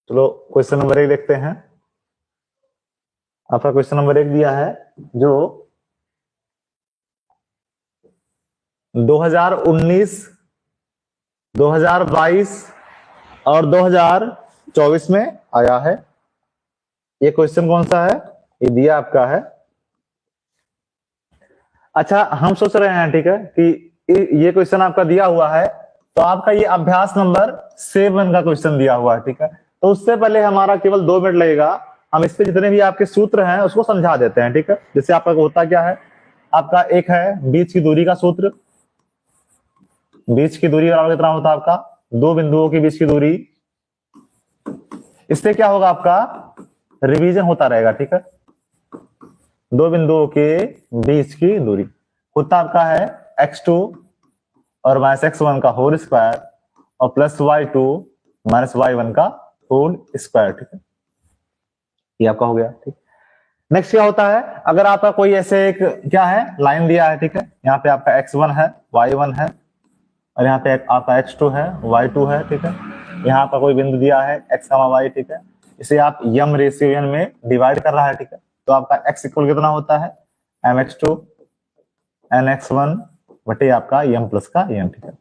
चलो question number 1 देखते हैं। आपका क्वेश्चन नंबर 1 दिया है जो 2019, 2022 और 2024 में आया है। ये क्वेश्चन कौन सा है? ये दिया आपका है। अच्छा, हम सोच रहे हैं ठीक है कि ये क्वेश्चन आपका दिया हुआ है तो आपका ये अभ्यास नंबर 7 का क्वेश्चन दिया हुआ है, ठीक है। तो उससे पहले हमारा केवल 2 मिनट लगेगा, हम इस पे जितने भी आपके सूत्र हैं उसको समझा देते हैं, ठीक है। जैसे आपका होता क्या है, आपका एक है बीच की दूरी का सूत्र। बीच की दूरी बराबर कितना होता है आपका? दो बिंदुओं के बीच की दूरी। इससे क्या होगा, आपका रिवीजन होता रहेगा, ठीक है। दो बिंदुओं के बीच की दूरी होता आपका है x2 और माइनस x1 का होल स्क्वायर और प्लस y2 माइनस y1 का होल स्क्वायर, ठीक है। ये आपका हो गया, ठीक। नेक्स्ट क्या होता है, अगर आपका कोई ऐसे एक क्या है लाइन दिया है, ठीक है। यहाँ पे आपका x1 है, y1 है और यहाँ पे आपका x2 है, y2 है, ठीक है। यहाँ पर कोई बिंदु दिया है x, y, ठीक है। इसे आप यम रेशियो में डिवाइड कर रहा है, ठीक है। तो आपका x इक्वल कितना होता है? mx2 nx1 बटे आपका m प्लस का m, ठीक है।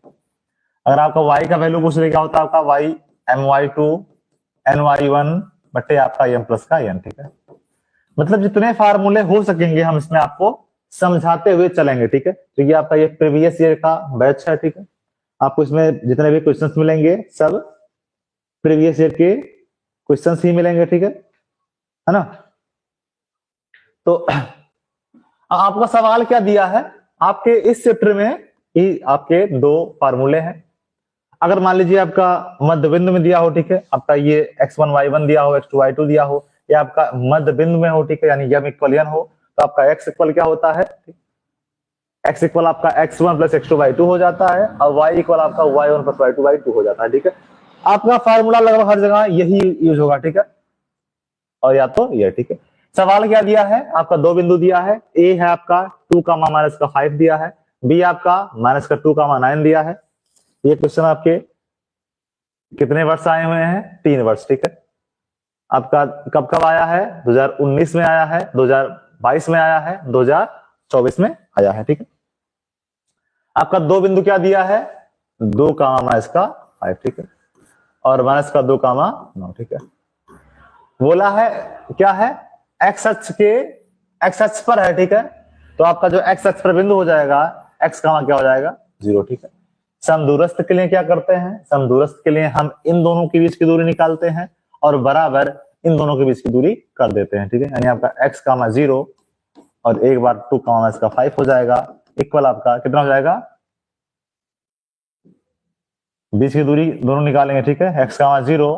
अगर आपका y का वैल्यू पूछ ले, क्या होता है आपका y my2 ny1 बटे आपका m प्लस का m, ठीक है। मतलब जितने फार्मूले हो सकेंगे हम इसमें आपको समझाते हुए चलेंगे, ठीक है। तो ये आपका ये प्रीवियस ईयर का बैच है, ठीक है। आपको इसमें जितने भी क्वेश्चंस मिलेंगे सब प्रीवियस ईयर के क्वेश्चंस ही मिलेंगे, ठीक है ना। तो आपका सवाल क्या दिया है आपके इस चैप्टर में कि आपके 2 फार्मूले हैं। अगर मान लीजिए आपका मध्य बिंदु में दिया हो, ठीक है, आपका ये x1 y1 दिया हो, x2 y2 दिया हो, या आपका मध्य बिंदु में हो, ठीक है, यानी यम इक्वल n हो, तो आपका x इक्वल क्या होता है? x इक्वल आपका x1 प्लस x2 y2 हो जाता है और y इक्वल आपका y1 प्लस y2 y2 हो जाता है, ठीक है। आपका फार्मूला लगभग हर जगह यही यूज होगा, ठीक है। और या तो ये, ठीक है। सवाल क्या दिया है आपका? 2 बिंदु दिया है, a है आपका 2 माइनस का 5 दिया है, b आपका माइनस का 2 9 दिया है। ये क्वेश्चन आपके कितने वर्ष आए हुए हैं? 3 वर्ष, ठीक है। आपका कब कब आया है? 2019 में आया है, 2022 में आया है, 2024 में आया है, ठीक है। आपका 2 बिंदु क्या दिया है? 2 माइनस का 5, ठीक है, और माइनस का 2 9, ठीक है। बोला है क्या है? एक्स अक्ष पर है, ठीक है। तो आपका जो एक्स अक्ष पर बिंदु हो जाएगा एक्स क्या हो जाएगा? 0, ठीक है। समदूरस्थ के लिए क्या करते हैं? समदूरस्थ के लिए हम इन दोनों के बीच की दूरी निकालते हैं और बराबर इन दोनों के बीच की दूरी कर देते हैं, ठीक है। यानी आपका x 0 और एक बार 2 का 5 हो जाएगा, इक्वल आपका कितना हो जाएगा? बीच की दूरी दोनों निकालेंगे, ठीक है, x 0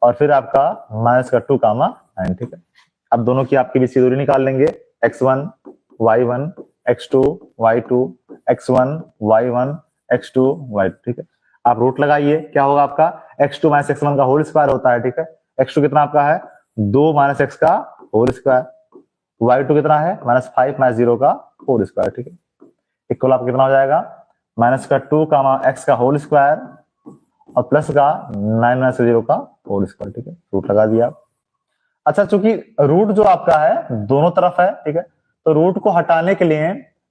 और फिर आपका माइनस का 2 9, ठीक है। अब दोनों की आपकी बीच की दूरी निकाल लेंगे, x1 y1 x2 y2 x1 y1 x2 y2, ठीक है। आप रूट लगाइए, क्या होगा आपका? x2 माइनस x1 का होल स्क्वायर होता है, ठीक है। x2 कितना आपका है? 2 माइनस x का होल स्क्वायर, y2 कितना है? माइनस 5 माइनस 0 का होल स्क्वायर, ठीक है। इक्वल आपका कितना हो जाएगा? माइनस का 2 x का होल स्क्वायर और प्लस का 9 माइनस 0 का होल स्क्वायर, ठीक है। रूट लगा दिया। अच्छा, चूंकि रूट जो आपका है दोनों तरफ है, ठीक है, तो रूट को हटाने के लिए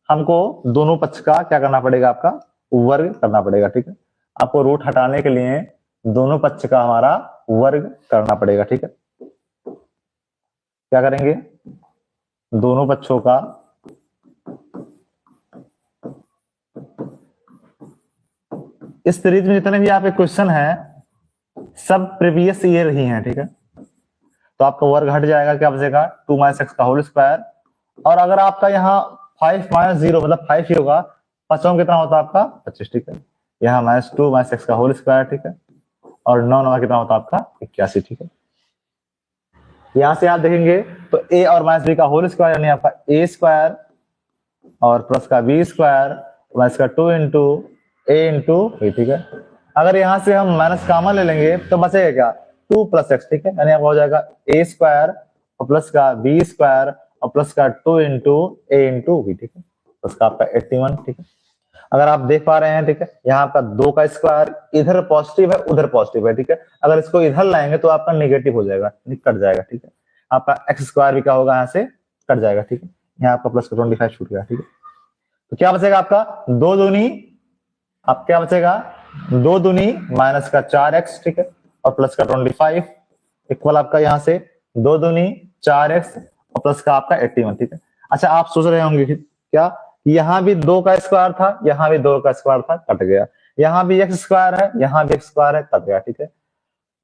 हमको दोनों पक्ष का क्या करना पड़ेगा? आपका वर्ग करना पड़ेगा, ठीक है। आपको रूट हटाने के लिए दोनों पक्ष का हमारा वर्ग करना पड़ेगा, ठीक है। क्या करेंगे? दोनों पक्षों का इस सीरीज में जितने भी आपके क्वेश्चन है सब प्रीवियस ईयर ही हैं, ठीक है। तो आपका वर्ग हट जाएगा, क्या बचेगा? 2 माइनस एक्स का होल स्क्वायर। और अगर आपका यहाँ 5 माइनस 0 मतलब 5 ही होगा, 5 कितना होता है आपका? 25, ठीक है। यहाँ माइनस 2 माइनस एक्स का होल स्क्वायर, ठीक है, और 9 कितना होता है आपका? 81, ठीक है। यहां से आप देखेंगे तो a और माइनस b का होल स्क्वायर यानी आपका a स्क्वायर और प्लस का b स्क्वायर माइनस का 2 इंटू a इंटू b, ठीक है। अगर यहां से हम माइनस कॉमन ले लेंगे तो बचेगा क्या? 2 प्लस एक्स, ठीक है, यानी आपका हो जाएगा a स्क्वायर और प्लस का b स्क्वायर और प्लस का 2 इंटू a इंटू b, ठीक है, प्लस का आपका 81, ठीक है। अगर आप देख पा रहे हैं, ठीक है, यहाँ आपका 2 का स्क्वायर इधर पॉजिटिव है उधर पॉजिटिव है, ठीक है। अगर इसको इधर लाएंगे तो आपका नेगेटिव हो जाएगा, कट जाएगा, ठीक है। आपका एक्स स्क्वायर भी क्या होगा, यहाँ से कट जाएगा, ठीक है। यहाँ आपका प्लस का 25 छूट गया, ठीक है। तो क्या बचेगा आपका 2 दूनी, अब क्या बचेगा 2 दूनी माइनस का 4x, ठीक है, और प्लस का 25 इक्वल आपका यहाँ से 2 दूनी 4x और प्लस का आपका 81, ठीक है। अच्छा, आप सोच रहे होंगे कि क्या यहाँ भी 2 का स्क्वायर था, यहाँ भी 2 का स्क्वायर था, कट गया। यहाँ भी x स्क्वायर है, यहाँ भी x स्क्वायर है, कट गया, ठीक है।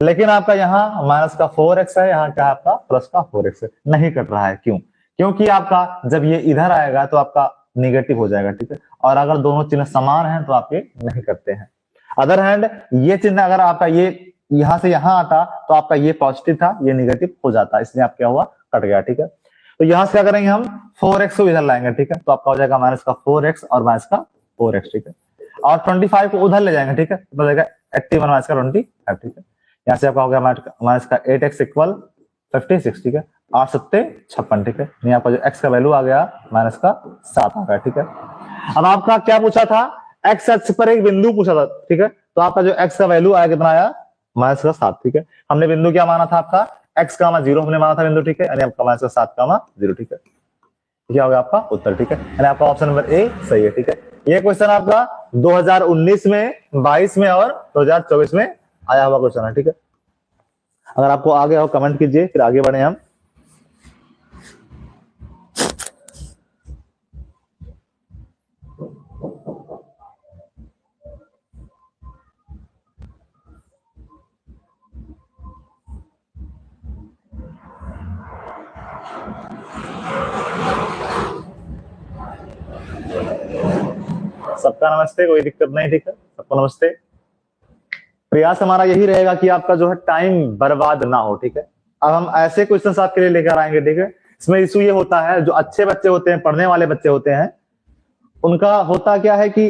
लेकिन आपका यहाँ माइनस का 4x है, यहाँ क्या आपका प्लस का 4x है, नहीं कट रहा है। क्यों? क्योंकि आपका जब ये इधर आएगा तो आपका निगेटिव हो जाएगा, ठीक है। और अगर दोनों चिन्ह समान हैं तो आप ये नहीं करते हैं। अदर हैंड ये चिन्ह अगर आपका ये यहां से यहां आता तो आपका ये पॉजिटिव था, ये निगेटिव हो जाता, इसलिए आप क्या हुआ, कट गया, ठीक है। तो यहां से क्या करेंगे हम 4x को इधर लाएंगे, ठीक है। तो आपका हो जाएगा माइनस का 4x और माइनस का 4x, ठीक है। और 25 को उधर ले जाएंगे, ठीक है, तो जाएगा 81 माइनस का 25, ठीक है। यहाँ से आपका हो गया माइनस का 8x इक्वल 56, ठीक है। 8 सत्ते 56, ठीक है। यहाँ पर जो x का वैल्यू आ गया माइनस का 7 आ गया, ठीक है। अब आपका क्या पूछा था, x अक्ष पर एक बिंदु पूछा था, ठीक है। तो आपका जो x का वैल्यू आया कितना आया, माइनस का 7, ठीक है। हमने बिंदु क्या माना था आपका, x का 0 हमने माना था बिंदु, ठीक है, यानी आपका माइनस का 7 का 0, ठीक है। क्या होगा आपका उत्तर, ठीक है, यानी आपका ऑप्शन नंबर ए सही है, ठीक है। ये क्वेश्चन आपका 2019 में, 22 में और 2024 में आया हुआ क्वेश्चन है, ठीक है। अगर आपको आगे हो कमेंट कीजिए, फिर आगे बढ़े हम। सबका नमस्ते, कोई दिक्कत नहीं, ठीक है, सबको नमस्ते। प्रयास हमारा यही रहेगा कि आपका जो है टाइम बर्बाद ना हो, ठीक है। अब हम ऐसे क्वेश्चन आपके लिए लेकर आएंगे, ठीक है। इसमें इशू ये होता है, जो अच्छे बच्चे होते हैं, पढ़ने वाले बच्चे होते हैं, उनका होता क्या है कि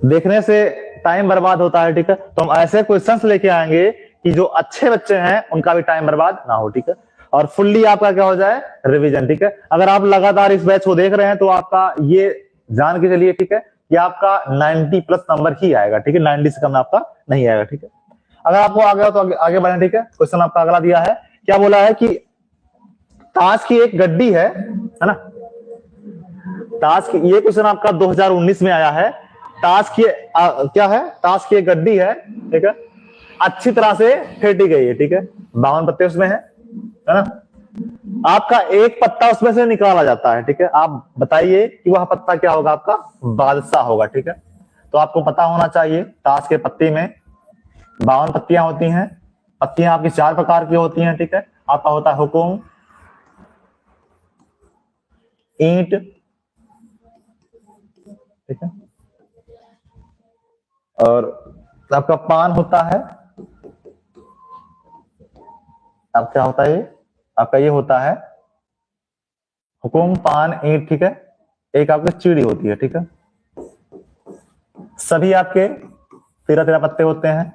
देखने से टाइम बर्बाद होता है, ठीक है। तो हम ऐसे क्वेश्चंस लेके आएंगे कि जो अच्छे बच्चे हैं उनका भी टाइम बर्बाद ना हो, ठीक है। और फुल्ली आपका क्या हो जाए, रिवीजन, ठीक है। अगर आप लगातार इस बैच को देख रहे हैं तो आपका ये जान के चलिए, ठीक है, कि आपका 90 प्लस नंबर ही आएगा, ठीक है। 90 से कम आपका नहीं आएगा, ठीक है। अगर आपको आ गया तो आगे बढ़े, ठीक है। क्वेश्चन आपका अगला दिया है, क्या बोला है कि ताश की एक गड्डी है ना। ताश की, ये क्वेश्चन आपका 2019 में आया है। ताश की क्या है, ताश की एक गड्डी है, ठीक है, अच्छी तरह से फेंटी गई है, ठीक है। 52 पत्ते उसमें है ना। आपका एक पत्ता उसमें से निकाला जाता है, ठीक है। आप बताइए कि वह पत्ता क्या होगा, आपका बादशाह होगा, ठीक है। तो आपको पता होना चाहिए ताश के पत्ती में 52 पत्तियां होती हैं। पत्तियां आपकी 4 प्रकार की होती हैं, ठीक है। आपका होता है हुकुम, ईंट, ठीक है, और आपका पान होता है। अब क्या होता है ये, आपका ये होता है हुकुम, पान, ईंट, ठीक है। एक आपकी चीड़ी होती है, ठीक है। सभी आपके 13 पत्ते होते हैं,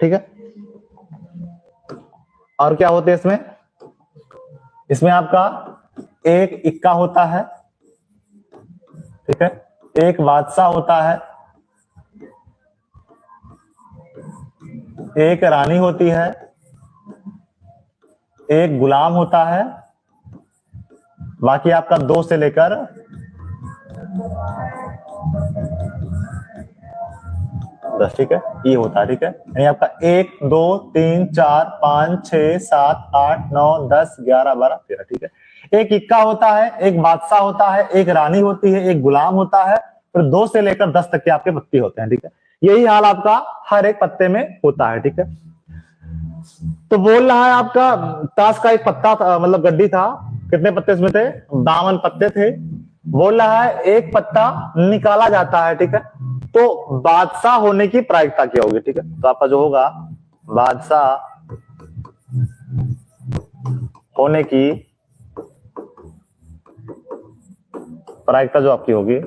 ठीक है। और क्या होते हैं इसमें, इसमें आपका एक इक्का होता है, ठीक है, एक बादशाह होता है, एक रानी होती है, एक गुलाम होता है, बाकी आपका 2 से लेकर 10, ठीक है, ये होता है, ठीक है। यानी आपका 1 2 3 4 5 6 7 8 9 10 11 12 13, ठीक है। एक इक्का होता है, एक बादशाह होता है, एक रानी होती है, एक गुलाम होता है, फिर 2 से लेकर 10 तक के आपके पत्ते होते हैं, ठीक है। यही हाल आपका हर एक पत्ते में होता है, ठीक है। तो बोल रहा है आपका ताश का एक पत्ता था, मतलब गड्डी था, कितने पत्ते इसमें थे, 52 पत्ते थे। बोल रहा है एक पत्ता निकाला जाता है, ठीक है। तो बादशाह होने की प्रायिकता क्या होगी, ठीक है। तो आपका जो होगा बादशाह होने की प्रायिकता जो आपकी होगी,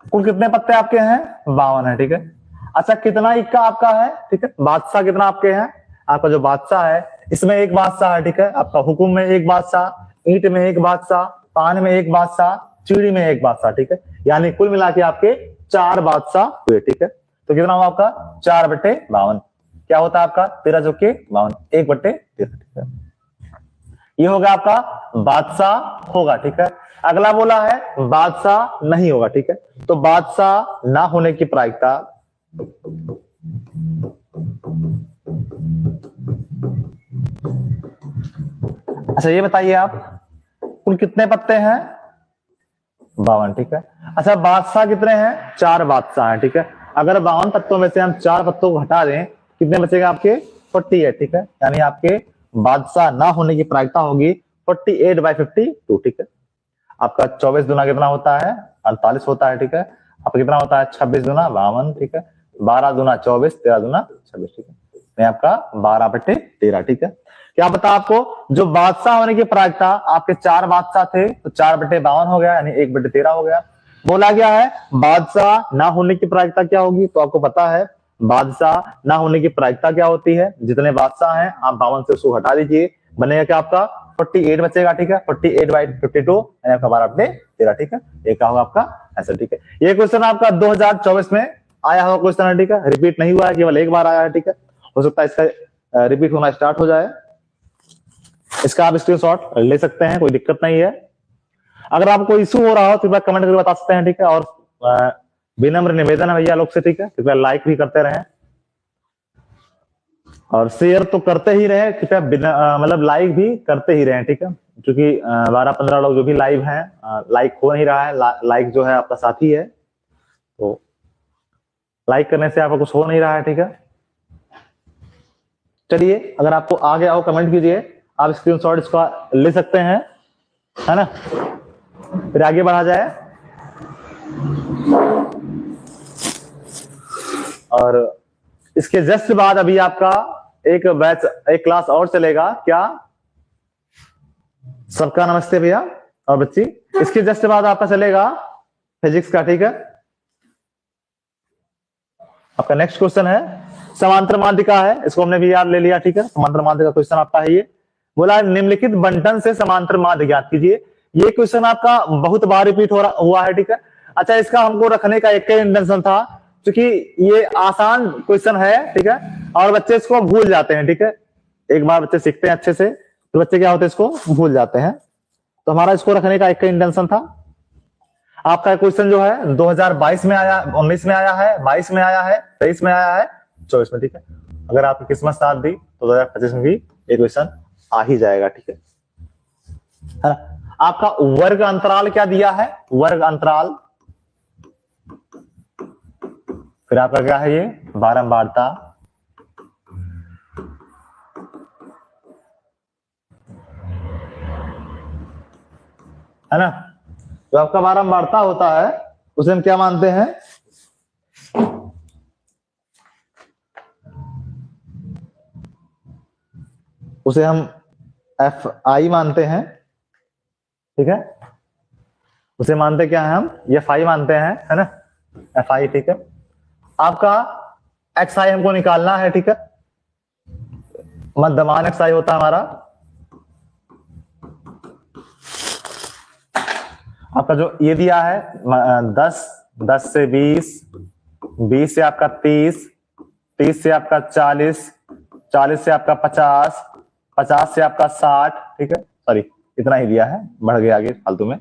कुल कितने पत्ते आपके हैं, 52 है, ठीक है। अच्छा, कितना इक्का आपका है, ठीक है, बादशाह कितना आपके हैं, आपका जो बादशाह है इसमें एक बादशाह है, ठीक है। आपका हुकुम में एक बादशाह, ईंट में एक बादशाह, पान में एक बादशाह, चीड़ी में एक बादशाह, ठीक है, यानी कुल मिला के आपके 4 बादशाह हुए, ठीक है। तो कितना हुआ आपका 4/52, क्या होता है आपका 13 चौके 52, 1/13, ठीक है। ये हो गया आपका बादशाह होगा, ठीक है। अगला बोला है बादशाह नहीं होगा, ठीक है। तो बादशाह ना होने की प्रायिकता, अच्छा ये बताइए आप कुल कितने पत्ते हैं 52, ठीक है। अच्छा बादशाह कितने हैं 4 बादशाह हैं, ठीक है। अगर 52 पत्तों में से हम 4 पत्तों को हटा दें कितने बचेगा आपके 48, ठीक है। यानी आपके बादशाह ना होने की प्रायिकता होगी 48/52, ठीक है। आपका 24 दूना कितना होता है 48 होता है, ठीक है। आपका कितना होता है 26 दूना 52, ठीक है। 12 दूना 24, 13 दूना 26, ठीक है। ये आपका 12/13, ठीक है। क्या पता आपको जो बादशाह होने की प्रायिकता, आपके 4 बादशाह थे तो 4/52 हो गया, यानी 1/13 हो गया। बोला गया है बादशाह ना होने की प्रायिकता क्या होगी, तो आपको पता है बादशाह ना होने की प्रायिकता क्या होती है, जितने बादशाह हैं आप 52 से उसको हटा दीजिए, बनेगा क्या आपका 48 बचेगा, ठीक है। 48/52 यानी आपका 12/13, ठीक है। ये क्या होगा आपका आंसर, ठीक है। ये क्वेश्चन आपका 2024 में आया हुआ क्वेश्चन है, ठीक है। रिपीट नहीं हुआ है, केवल एक बार आया है, ठीक है। हो सकता है इसका रिपीट होना स्टार्ट हो जाए। इसका आप स्क्रीनशॉट ले सकते हैं, कोई दिक्कत नहीं है। अगर आपको कोई इशू हो रहा हो तो कृपया कमेंट करके बता सकते हैं, ठीक है। और विनम्र निवेदन है भैया लोग से, ठीक है, कृपया लाइक भी करते रहें और शेयर तो करते ही रहे, कृपया मतलब लाइक भी करते ही रहे, ठीक है। क्योंकि 12-15 लोग जो भी लाइव हैं लाइक हो नहीं रहा है, लाइक जो है आपका साथी है, तो लाइक करने से आपको कुछ हो नहीं रहा है, ठीक है। चलिए अगर आपको आ गया हो कमेंट कीजिए, आप स्क्रीनशॉट इसका ले सकते हैं, है ना। फिर आगे बढ़ा जाए और इसके जस्ट बाद अभी आपका एक बैच एक क्लास और चलेगा, क्या सबका नमस्ते भैया और बच्ची। इसके जस्ट बाद आपका चलेगा फिजिक्स का, ठीक है। आपका नेक्स्ट क्वेश्चन है समांतर माध्यिका है, इसको हमने भी याद ले लिया, ठीक है। समांतर माध्यिका क्वेश्चन आपका है, ये बोला निम्नलिखित बंटन से समांतर माध्य ज्ञात कीजिए। ये क्वेश्चन आपका बहुत बार रिपीट हुआ है, ठीक है। अच्छा इसका हमको रखने का एक ही इंटेंशन था, क्योंकि ये आसान क्वेश्चन है, ठीक है, और बच्चे इसको भूल जाते हैं, ठीक है। एक बार बच्चे सीखते हैं अच्छे से तो बच्चे क्या होते हैं इसको भूल जाते हैं, तो हमारा इसको रखने का एक ही इंटेंशन था। आपका क्वेश्चन जो है 2022 में आया, 19 में आया है, 22 में आया है, 23 में आया है, 24 में, ठीक है। अगर आपकी किस्मत साथ दी तो 2025 में भी ये क्वेश्चन आ ही जाएगा, ठीक है ना। आपका वर्ग अंतराल क्या दिया है, वर्ग अंतराल, फिर आपका क्या है ये बारंबारता, है ना। जो आपका बारंबारता होता है उसे हम क्या मानते हैं, उसे हम Fi मानते हैं, ठीक है। उसे मानते क्या है हम Fi मानते हैं, है ना, Fi, ठीक है। आपका Xi हमको निकालना है, ठीक है। मध्यमान Xi होता है हमारा, आपका जो ये दिया है 10, 10 से 20, 20 से आपका 30, 30 से आपका 40, 40 से आपका 50, 50 से आपका 60, ठीक है। सॉरी इतना ही दिया है, बढ़ गया आगे फालतू में।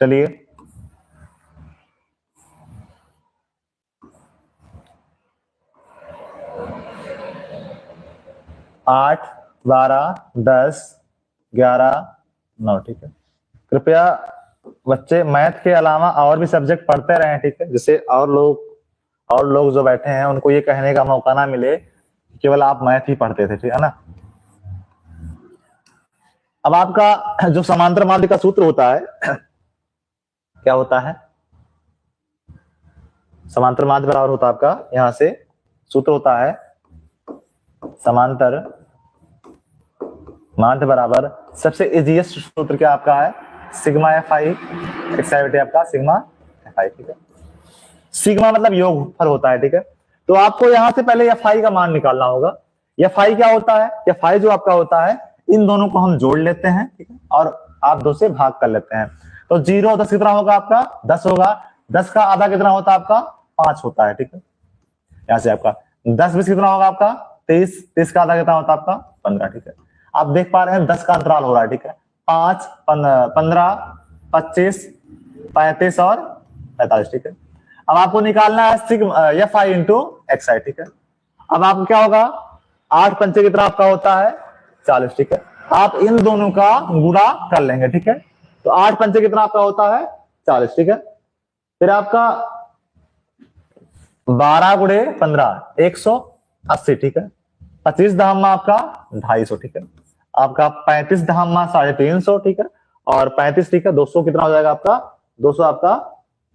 चलिए 8, 12, 10, 11, 9, ठीक है। कृपया बच्चे मैथ के अलावा और भी सब्जेक्ट पढ़ते रहें, ठीक है, जिससे और लोग जो बैठे हैं उनको ये कहने का मौका ना मिले केवल आप मैथ ही पढ़ते थे, ठीक है ना। अब आपका जो समांतर माध्य का सूत्र होता है क्या होता है, समांतर माध्य बराबर होता है आपका, यहां से सूत्र होता है समांतर माध्य बराबर, सबसे इजीएस्ट सूत्र क्या आपका है सिग्मा Fi, एक्साइबिलिटी आपका सिग्मा Fi, ठीक है। सिग्मा मतलब योगफल होता है, ठीक है। तो आपको यहां से पहले Fi का मान निकालना होगा। Fi क्या होता है, Fi जो आपका होता है इन दोनों को हम जोड़ लेते हैं, ठीक है, और आप 2 से भाग कर लेते हैं। तो 0 और 10 कितना होगा आपका 10 होगा। 10 का आधा कितना होता है आपका 5 होता है, ठीक है। यहाँ से आपका 10 20 कितना होगा आपका 23, 23 का आधा कितना होता है आपका 15, ठीक है। आप देख पा रहे हैं 10 का अंतराल हो रहा है, ठीक है। 5 15 25 35 और 45, ठीक है। अब आपको निकालना है sigma F I into X I, ठीक है। अब आपको क्या होगा 8 पंचे कितना आपका होता है 40, ठीक है। आप इन दोनों का गुणा कर लेंगे, ठीक है। तो 8 पंचे कितना आपका होता है 40, ठीक है। फिर आपका 12 गुणे 15 180, ठीक है। 25 धाम आपका 250, ठीक है। आपका 35 धाम 350, ठीक है। और 35, ठीक है, 200 कितना हो जाएगा आपका 200 आपका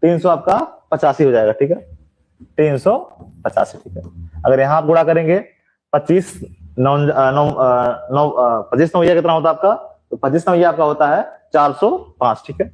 300 आपका 85 हो जाएगा, ठीक है। 385, ठीक है। अगर यहां आप गुणा करेंगे 25 9 25 9 कितना होता है आपका, तो 25 9 आपका होता है 405, ठीक है।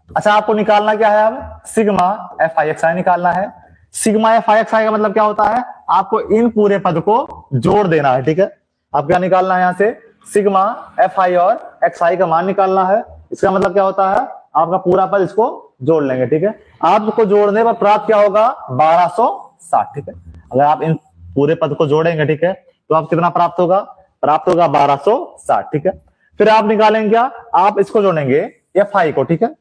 अच्छा, आपको निकालना क्या है अब सिग्मा एफ आई एक्स आई निकालना है। सिग्मा एफ आई एक्स आई का मतलब क्या होता है, आपको इन पूरे पद को जोड़ देना है, ठीक है। आप क्या निकालना है यहां से सिग्मा एफ आई और एक्स आई का मान निकालना है। इसका मतलब क्या होता है आपका पूरा पद इसको जोड़ लेंगे, ठीक है। आपको जोड़ने पर प्राप्त क्या होगा 1260, ठीक है। अगर आप इन पूरे पद को जोड़ेंगे, ठीक है, तो आप कितना प्राप्त होगा 1260, ठीक है। फिर आप निकालेंगे क्या, आप इसको जोड़ेंगे एफ आई को, ठीक है।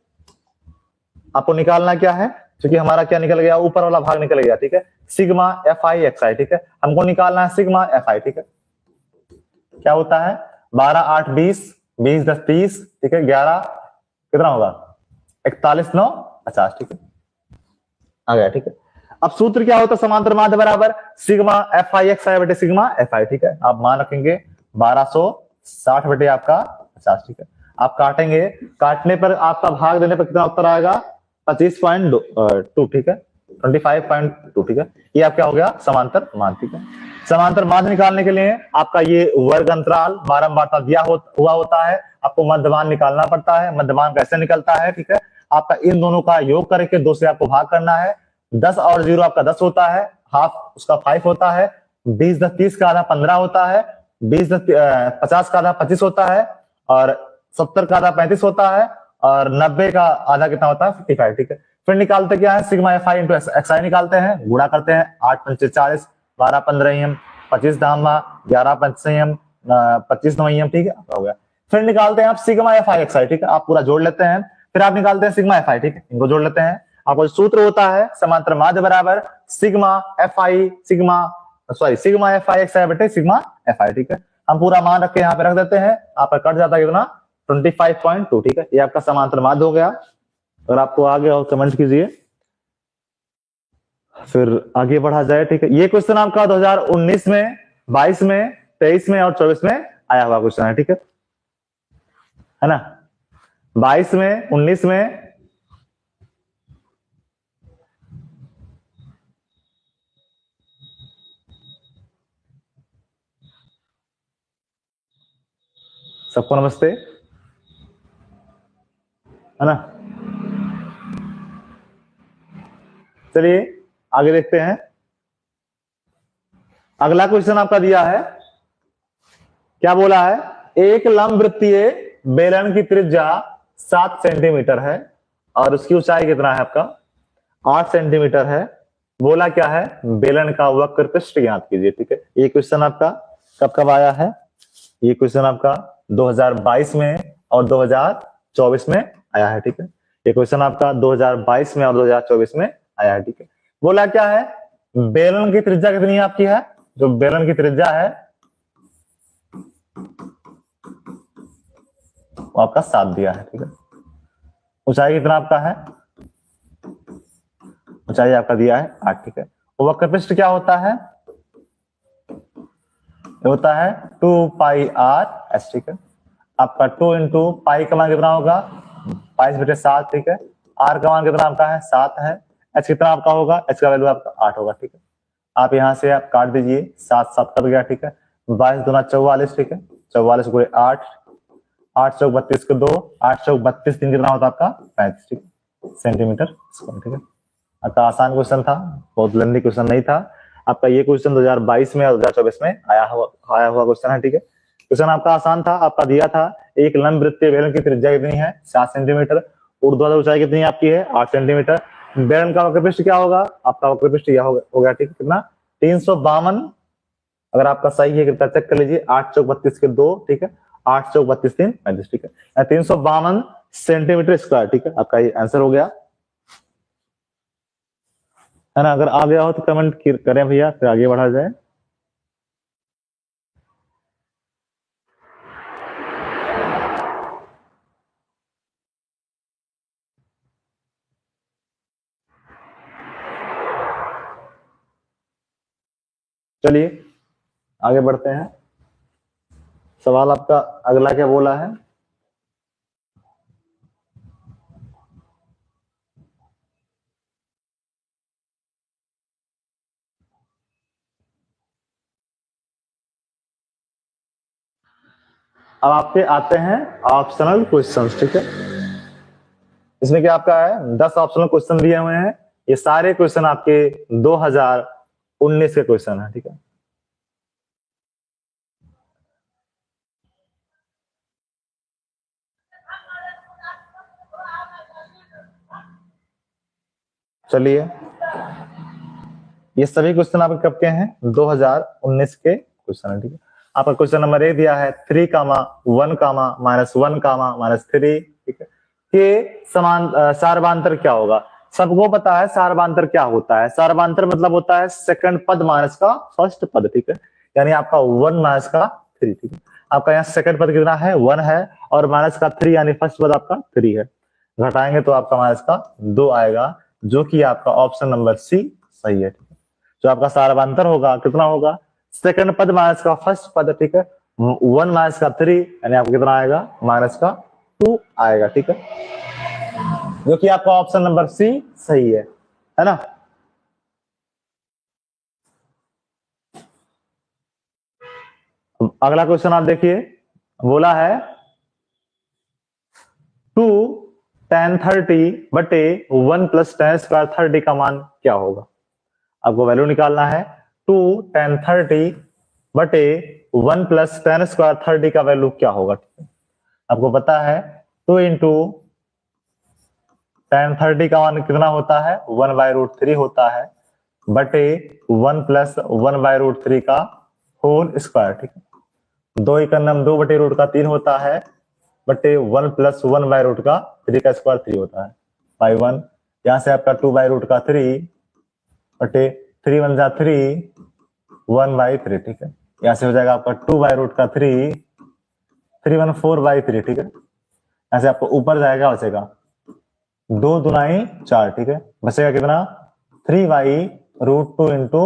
आपको निकालना क्या है, क्योंकि हमारा क्या निकल गया ऊपर वाला भाग निकल गया, ठीक है। Sigma F I X I, ठीक है। हमको निकालना है सिग्मा एफ आई, ठीक है। क्या होता है 12 8 20 20 10 30, ठीक है। 11 कितना होगा 41 9 50, ठीक है। आ गया, ठीक है। अब सूत्र क्या होता है समांतर माध्य बराबर sigma F I X I बटे सिग्मा एफ आई, ठीक है। आप मान रखेंगे 1260 बटे आपका 50, ठीक है। आप काटेंगे, काटने पर आपका भाग देने पर कितना उत्तर आएगा 25.2, ठीक है। 25.2, ठीक है। ये आप क्या हो गया समांतर माध्य, ठीक है। समांतर माध्य निकालने के लिए आपका ये वर्ग अंतराल बारंबारता दिया हुआ होता है। आपको मध्यमान निकालना पड़ता है। मध्यमान कैसे निकलता है, ठीक है। आपका इन दोनों का योग करके 2 से आपको भाग करना है। 10 और 0 आपका 10 होता है, हाफ उसका 5 होता है। 20 10 30 का आधा 15 होता है। 20 10 50 का आधा 25 होता है। और 70 का आधा 35 होता है। और 90 का आधा कितना होता है 55, ठीक है। फिर निकालते क्या है sigma F I into X I निकालते हैं, गुणा करते हैं 8 पंचे 40 12 15 एम 25 धामा 11 पंचे एम 25 9 एम, ठीक है, हो गया। फिर निकालते हैं आप sigma F I X I, ठीक है। आप पूरा जोड़ लेते हैं, फिर आप निकालते हैं सिग्मा एफ आई, ठीक है। इनको जोड़ लेते हैं। आपको सूत्र होता है समांतर माध्य बराबर sigma F I sigma F I X I बटे सिग्मा एफ आई, ठीक है। हम पूरा मान रख के यहाँ पे रख देते हैं, आपका कट जाता है कितना 25.2, ठीक है। ये आपका समांतर माध्य हो गया। अगर आपको आ गया हो कमेंट कीजिए, फिर आगे बढ़ा जाए, ठीक है। ये क्वेश्चन आपका 2019 में 22 में 23 में और 24 में आया हुआ क्वेश्चन है, ठीक है ना। 22 में 19 में सबको नमस्ते, है ना। चलिए आगे देखते हैं। अगला क्वेश्चन आपका दिया है, क्या बोला है, एक लंब वृत्तीय बेलन की त्रिज्या 7 सेंटीमीटर है और उसकी ऊंचाई कितना है आपका 8 सेंटीमीटर है। बोला क्या है बेलन का वक्र पृष्ठ ज्ञात कीजिए, ठीक है। ये क्वेश्चन आपका कब कब आया है, ये क्वेश्चन आपका 2022 में और 2024 में आया है, ठीक है। ये क्वेश्चन आपका 2022 में और 2024 में आया है, ठीक है। बोला क्या है बेलन की त्रिज्या कितनी आपकी है, जो बेलन की त्रिज्या है वो आपका 7 दिया है, ठीक है। ऊंचाई कितना आपका है, ऊंचाई आपका दिया है 8, ठीक है। वो वक्र पृष्ठ क्या होता है, होता है 2 पाई आर एस, ठीक है। आपका 2 इंटू पाई का मान कितना होगा 22/7, ठीक है। आर का मान कितना आपका है 7 है। एच कितना आपका होगा, एच का वैल्यू आपका 8 होगा, ठीक है। आप यहां से आप काट दीजिए, 7 7 कट गया, ठीक है। 22 दूना 44, ठीक है। 44 गुणे 8 8 चौक 32 के 2 8 चौक 32 दिन कितना होता है आपका 35, ठीक है, सेंटीमीटर स्क्वायर, ठीक है। आपका आसान क्वेश्चन था, बहुत लंबी क्वेश्चन नहीं था आपका। ये क्वेश्चन 2022 में और 2024 में आया हुआ क्वेश्चन है, ठीक है। क्वेश्चन आपका आसान था, आपका दिया था एक लंब वृत्तीय बेलन की त्रिज्या कितनी है 7 सेंटीमीटर, ऊर्ध्वाधर ऊंचाई कितनी आपकी है 8 सेंटीमीटर, बेलन का वक्र पृष्ठ क्या होगा आपका वक्र पृष्ठ यह हो गया ठीक है कितना 352, अगर आपका सही है कृपया चेक कर लीजिए 8 चौक 32 के 2 ठीक है 8 चौक 32 3 35 ठीक है 352 सेंटीमीटर स्क्वायर ठीक है आपका ये आंसर हो गया है ना। अगर आ गया हो तो कमेंट करें भैया फिर आगे बढ़ा जाए। चलिए आगे बढ़ते हैं, सवाल आपका अगला क्या बोला है। अब आपके आते हैं ऑप्शनल क्वेश्चंस ठीक है, इसमें क्या आपका है 10 ऑप्शनल क्वेश्चन दिए हुए हैं, ये सारे क्वेश्चन आपके 2019 के क्वेश्चन है ठीक है। चलिए ये सभी क्वेश्चन आपके कब के हैं 2019 के क्वेश्चन है ठीक है। आपका क्वेश्चन नंबर ए दिया है 3 कामा 1 कामा -1 कामा -3 ठीक है, ये समान सार्वधातर क्या होगा, सबको पता है सार्वधातर क्या होता है, सार्वधातर मतलब होता है सेकंड पद माइनस का फर्स्ट पद ठीक है, यानी आपका 1 माइनस का 3 ठीक है, आपका यहाँ सेकंड पद कितना है 1 है और माइनस का 3 यानी फर्स्ट पद आपका 3 है, घटाएंगे तो आपका माइनस का 2 आएगा जो कि आपका ऑप्शन नंबर सी सही है ठीक है। जो आपका सार्वधातर होगा कितना होगा सेकंड पद माइनस का फर्स्ट पद ठीक है 1 माइनस का 3 यानी आपको कितना आएगा माइनस का 2 आएगा ठीक है, जो कि आपका ऑप्शन नंबर सी सही है ना। अगला क्वेश्चन आप देखिए, बोला है 2 tan 30 बटे 1 प्लस tan स्क्वायर 30 का मान क्या होगा, आपको वैल्यू निकालना है 2 tan 30 बटे 1 प्लस tan स्क्वायर 30 का वैल्यू क्या होगा, आपको पता है 2 इंटू tan 30 का मान कितना होता है 1/√3 होता है बटे 1 प्लस 1/√3 का होल स्क्वायर ठीक है, 2 का नम 2 बटे रूट का 3 होता है बटे 1 प्लस 1/√3 का स्क्वायर 3 होता है बाई 1, यहाँ से आपका 2/√3 बटे 3 1 जा 3 1/3 ठीक है, यहाँ से हो जाएगा आपका 2/√3 3 1 4/3 ठीक है, यहाँ से आपको ऊपर जाएगा बचेगा 2 दुनाई 4 ठीक है, बचेगा कितना 3/√2 इंटू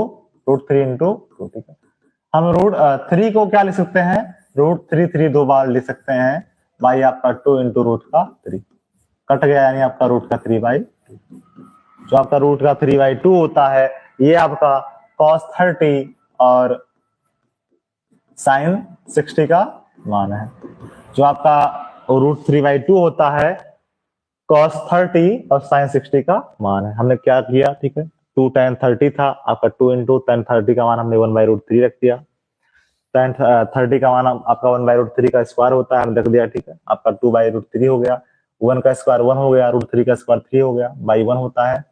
√3 इंटू 2 ठीक है। हम √3 को क्या लिख सकते हैं √3 दो बार लिख सकते हैं बाई आपका 2 इंटू √3 कट गया यानी आपका √3/2, जो आपका √3/2 होता है ये आपका cos 30 और sin 60 का मान है, जो आपका √3/2 होता है cos 30 और sin 60 का मान है। हमने क्या किया ठीक है 2 tan 30 था आपका 2 इंटू tan 30 का मान हमने 1/√3 रख दिया, tan 30 का मान आपका 1/√3 का स्क्वायर होता है हमने रख दिया ठीक है, आपका 2/√3 हो गया, 1 का स्क्वायर 1 हो गया, √3 का स्क्वायर 3 हो गया बाई 1 होता है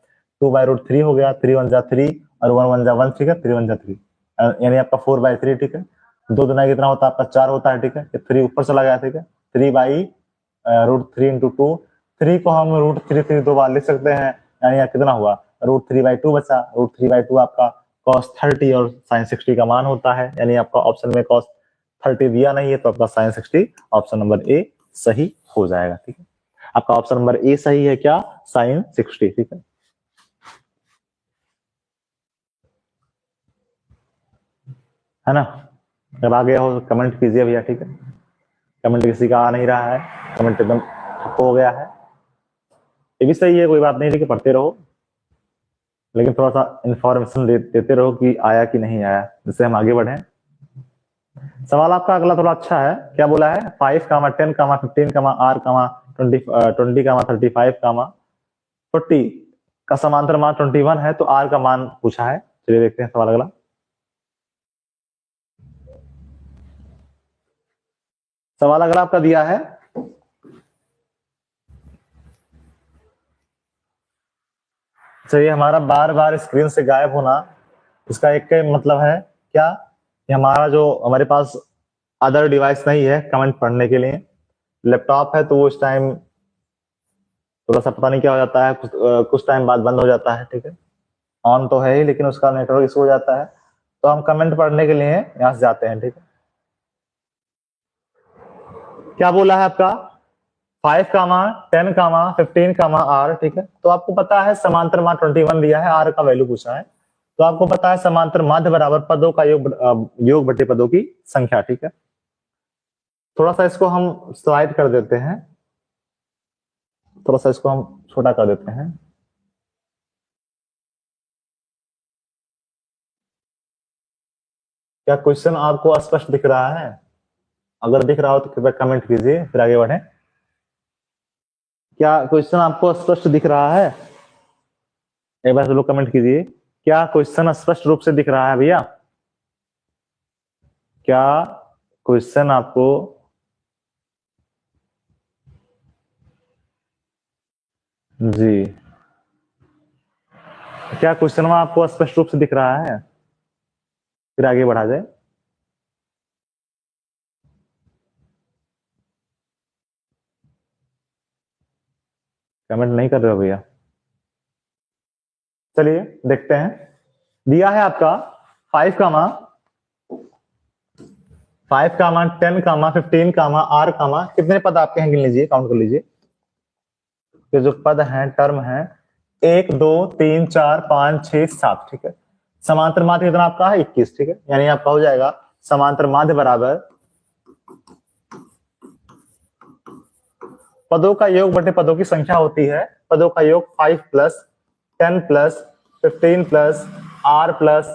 2/√3 हो गया, 3 1 जा 3 और 1 1 जा 1 ठीक है 3 1 जा 3 यानी आपका 4/3 ठीक है, 2 दुना कितना होता है आपका 4 होता है ठीक है, 3 ऊपर चला गया ठीक है 3/√3 इंटू 2, 3 को हम √3 दो बार लिख सकते हैं यानी यहाँ कितना हुआ √3/2 बचा, √3/2 आपका cos 30 और sin 60 का मान होता है, यानी आपका ऑप्शन में cos 30 दिया नहीं है तो आपका sin 60 ऑप्शन नंबर ए सही हो जाएगा ठीक है, आपका ऑप्शन नंबर ए सही है क्या sin 60 ठीक है ना। अगर आ गया हो तो कमेंट कीजिए भैया ठीक है, कमेंट किसी का आ नहीं रहा है, कमेंट एकदम ठप हो गया है, ये भी सही है कोई बात नहीं ठीक है पढ़ते रहो, लेकिन थोड़ा सा इंफॉर्मेशन देते रहो कि आया कि नहीं आया जिससे हम आगे बढ़े। सवाल आपका अगला थोड़ा अच्छा है, क्या बोला है 5 10 15 r 20 35 40 का समांतर मान 21 है तो r का मान पूछा है। चलिए देखते हैं सवाल अगला। सवाल अगर आपका दिया है चलिए, हमारा बार बार स्क्रीन से गायब होना, इसका एक मतलब है क्या कि हमारा जो हमारे पास अदर डिवाइस नहीं है कमेंट पढ़ने के लिए। लैपटॉप है तो वो इस टाइम थोड़ा सा पता नहीं क्या हो जाता है, कुछ टाइम बाद बंद हो जाता है, ठीक है। ऑन तो है ही लेकिन उसका नेटवर्क इशू हो जाता है, तो हम कमेंट पढ़ने के लिए यहाँ से जाते हैं, ठीक है। क्या बोला है आपका 5 कामा 10 कामा 15 कामा आर, ठीक है। तो आपको पता है समांतर मान 21 दिया है, आर का वैल्यू पूछा है, तो आपको पता है समांतर माध्य बराबर पदों का योग बटे पदों की संख्या, ठीक है। थोड़ा सा इसको हम स्लाइड कर देते हैं, थोड़ा सा इसको हम छोटा कर देते हैं। क्या क्वेश्चन आपको स्पष्ट दिख रहा है? अगर दिख रहा हो तो कृपया कमेंट कीजिए, फिर आगे बढ़े। क्या क्वेश्चन आपको स्पष्ट दिख रहा है? एक बार लोग कमेंट कीजिए, क्या क्वेश्चन स्पष्ट रूप से दिख रहा है भैया? क्या क्वेश्चन आपको जी क्या क्वेश्चन आपको स्पष्ट रूप से दिख रहा है? फिर आगे बढ़ा जाए। कमेंट नहीं कर रहे हो भैया? चलिए देखते हैं। दिया है आपका 5 कामा 10 कामा 15 कामा आर कामा, कितने पद आपके हैं गिन लीजिए, काउंट कर लीजिए। ये जो पद हैं, टर्म है 1 2 3 4 5 6 7, ठीक है। समांतर माध्य कितना आपका है 21, ठीक है। यानी आपका हो जाएगा समांतर माध्य बराबर पदों का योग बटे पदों की संख्या होती है। पदों का योग 5 plus 10 plus 15 plus R plus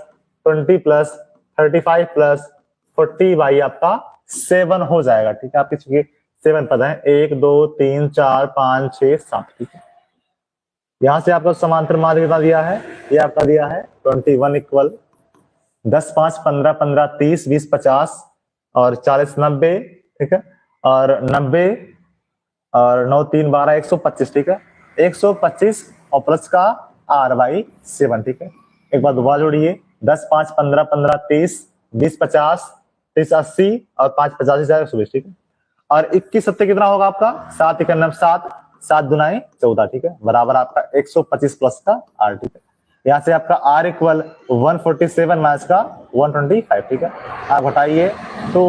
20 plus 35 plus 40 by आपका 7 हो जाएगा, ठीक है। आपके चुके 7 पद हैं, 1 2 3 4 5 6 7, ठीक है। यहां से आपको समांतर माध्य कितना दिया है? ये आपका दिया है 21 इक्वल 10 5 15 15 30 20 50 और 40 90, ठीक है। और 90 और 9 3 12 125, ठीक है। 125 और प्लस का आर बाई 7, ठीक है। एक बार दोबारा जोड़िए, 10 5 15 15 30 20 50 30 80 और 5 85 120, ठीक है। और 21 सत्ते कितना होगा आपका? 7 91 7 7 दुनाई 14, ठीक है, बराबर आपका 125 प्लस का आर, ठीक है। यहाँ से आपका आर इक्वल 147 माइनस का 125, ठीक है। आप घटाइए तो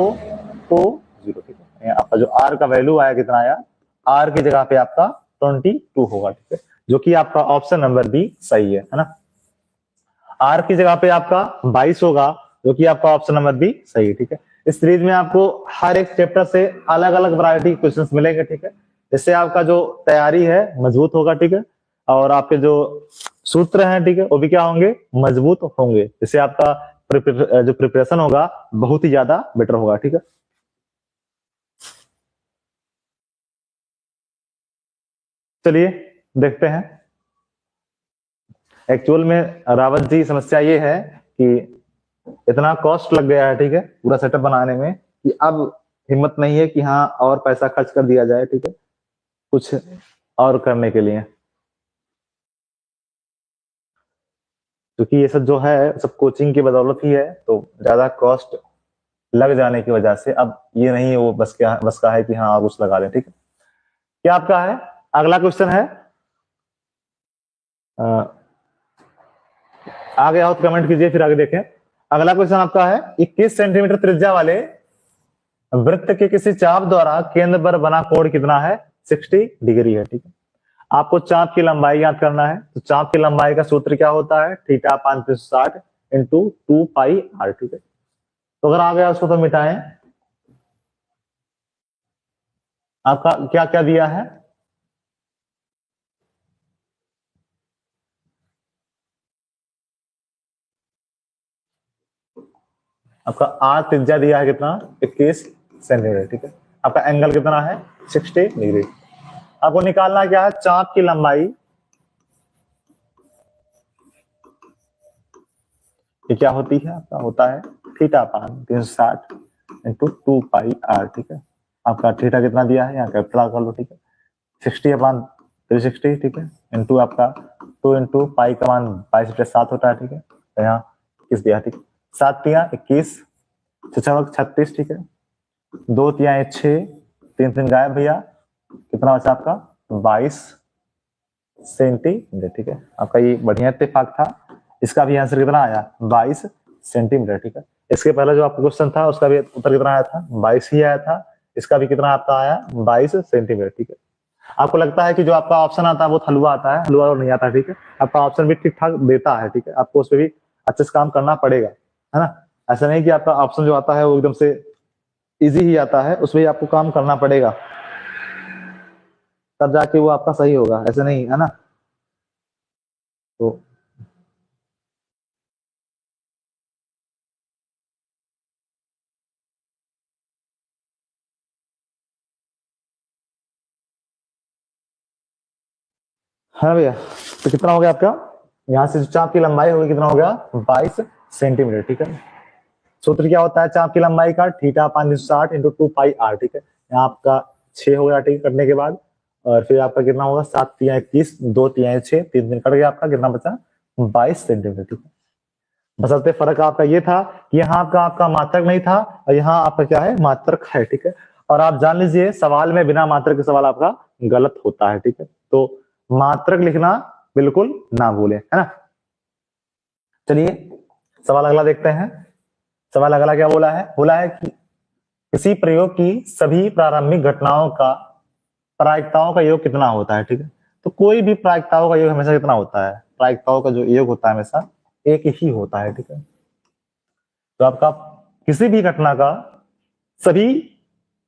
0, ठीक है। आपका जो आर का वैल्यू आया कितना आया? आर की जगह पे आपका 22 होगा, ठीक है, जो कि आपका ऑप्शन नंबर बी सही है ना। आर की जगह पे आपका 22 होगा, जो कि आपका ऑप्शन नंबर बी सही है, ठीक है। इस सीरीज में आपको हर एक चैप्टर से अलग अलग वैरायटी के क्वेश्चंस मिलेंगे, ठीक है। इससे आपका जो तैयारी है मजबूत होगा, ठीक है। और आपके जो सूत्र हैं, ठीक है, वो भी क्या होंगे? मजबूत होंगे। इससे आपका जो प्रिपरेशन होगा बहुत ही ज्यादा बेटर होगा, ठीक है। चलिए देखते हैं। एक्चुअल में रावत जी समस्या ये है कि इतना कॉस्ट लग गया है, ठीक है, पूरा सेटअप बनाने में, कि अब हिम्मत नहीं है कि हाँ और पैसा खर्च कर दिया जाए, ठीक है, कुछ और करने के लिए। क्योंकि ये सब जो है सब कोचिंग की बदौलत ही है, तो ज्यादा कॉस्ट लग जाने की वजह से अब ये नहीं है वो बस का है कि हाँ और कुछ लगा दें, ठीक है। क्या आपका है? अगला क्वेश्चन है, आगे आओ तो कमेंट कीजिए, फिर आगे देखें। अगला क्वेश्चन आपका है 21 सेंटीमीटर त्रिज्या वाले वृत्त के किसी चाप द्वारा केंद्र पर बना कोण कितना है? 60 डिग्री है, ठीक है। आपको चाप की लंबाई याद करना है, तो चाप की लंबाई का सूत्र क्या होता है? थीटा 560 इंटू 2 पाई आर, ठीक है। तो अगर आ गया उसको तो मिटाएं। आपका क्या क्या दिया है? आपका आर त्रिज्या दिया है कितना? 21 सेंटीमीटर, ठीक है। आपका एंगल कितना है? 60 डिग्री। आपको निकालना क्या है? चाप की लंबाई, ये क्या होती है? आपका होता है थीटा 560 इंटू 2 पाई आर, ठीक है। आपका थीटा कितना दिया है, यहाँ कैपिटल कर लो, ठीक है, 60/360, ठीक है, इंटू आपका 2 इंटू पाई का मान 22/7 होता है, ठीक है, तो यहाँ 21 दिया, ठीक है, 7 तिया 21, 6 36, ठीक है, 2 तिया 6, 3 3 गायब भैया, कितना बचा आपका 22 सेंटीमीटर, ठीक है, आपका ये बढ़िया इत्तेफाक था। इसका भी आंसर कितना आया 22 सेंटीमीटर, ठीक है। इसके पहले जो आपका क्वेश्चन था उसका भी उत्तर कितना आया था 22 ही आया था, इसका भी कितना आपका आया 22 सेंटीमीटर, ठीक है। आपको लगता है कि जो आपका ऑप्शन आता है वो हलवा आता है, हलवा और नहीं आता, ठीक है, आपका ऑप्शन भी ठीक ठाक देता है, ठीक है, आपको उस पर भी अच्छे से काम करना पड़ेगा, है ना। ऐसा नहीं कि आपका ऑप्शन जो आता है वो एकदम से इजी ही आता है, उसमें भी आपको काम करना पड़ेगा, तब जाके वो आपका सही होगा, ऐसा नहीं है ना। तो हाँ भैया, तो कितना हो गया आपका, यहाँ से जो चाप की लंबाई होगी कितना हो गया 22 सेंटीमीटर, ठीक है। सूत्र क्या होता है चाप की लंबाई का, थीटा 560 इंटू 2 पाई r, ठीक है। यहाँ आपका 6 हो गया, ठीक है, कटने के बाद, और फिर आपका कितना होगा 7 तिया 21, 2 तिया 6, 3 दिन कट गया, आपका कितना बचा 22 सेंटीमीटर, ठीक है। बसरते फर्क आपका ये था कि यहाँ आपका मात्रक नहीं था, और यहाँ आपका क्या है मात्रक है, ठीक है। और आप जान लीजिए सवाल में बिना मात्रक के सवाल आपका गलत होता है, ठीक है, तो मात्रक लिखना बिल्कुल ना भूलें, है ना। चलिए सवाल अगला देखते हैं। सवाल अगला क्या बोला है कि किसी प्रयोग की सभी प्रारंभिक घटनाओं का प्रायिकताओं का योग कितना होता है, ठीक है। तो कोई भी प्रायिकताओं का योग हमेशा कितना होता है, प्रायिकताओं का जो योग होता है हमेशा एक ही होता है, ठीक है। तो आपका किसी भी घटना का सभी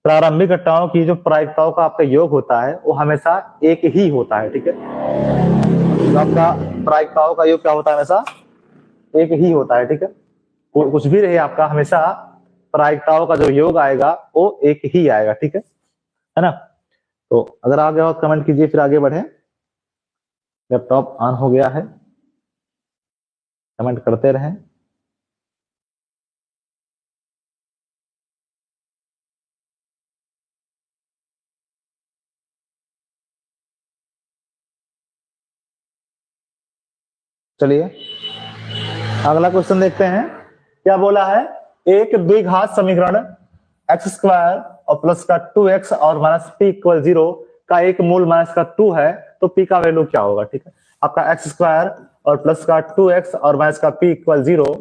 प्रारंभिक घटनाओं की जो प्रायिकताओं का आपका योग होता है वो हमेशा एक ही होता है, ठीक है। तो आपका प्रायिकताओं का योग क्या होता है हमेशा एक ही होता है, ठीक है। कुछ भी रहे आपका हमेशा प्रायिकताओं का जो योग आएगा वो एक ही आएगा, ठीक है ना। तो अगर आ गया हो कमेंट कीजिए, फिर आगे बढ़े। लैपटॉप ऑन हो गया है, कमेंट करते रहें। चलिए अगला क्वेश्चन देखते हैं। क्या बोला है, एक द्विघात समीकरण एक्स स्क्वायर और प्लस का 2x और माइनस पी इक्वल 0 का एक मूल माइनस का 2 है, तो पी का वैल्यू क्या होगा, ठीक है। आपका एक्स स्क्वायर और प्लस का 2x और माइनस का पी इक्वल 0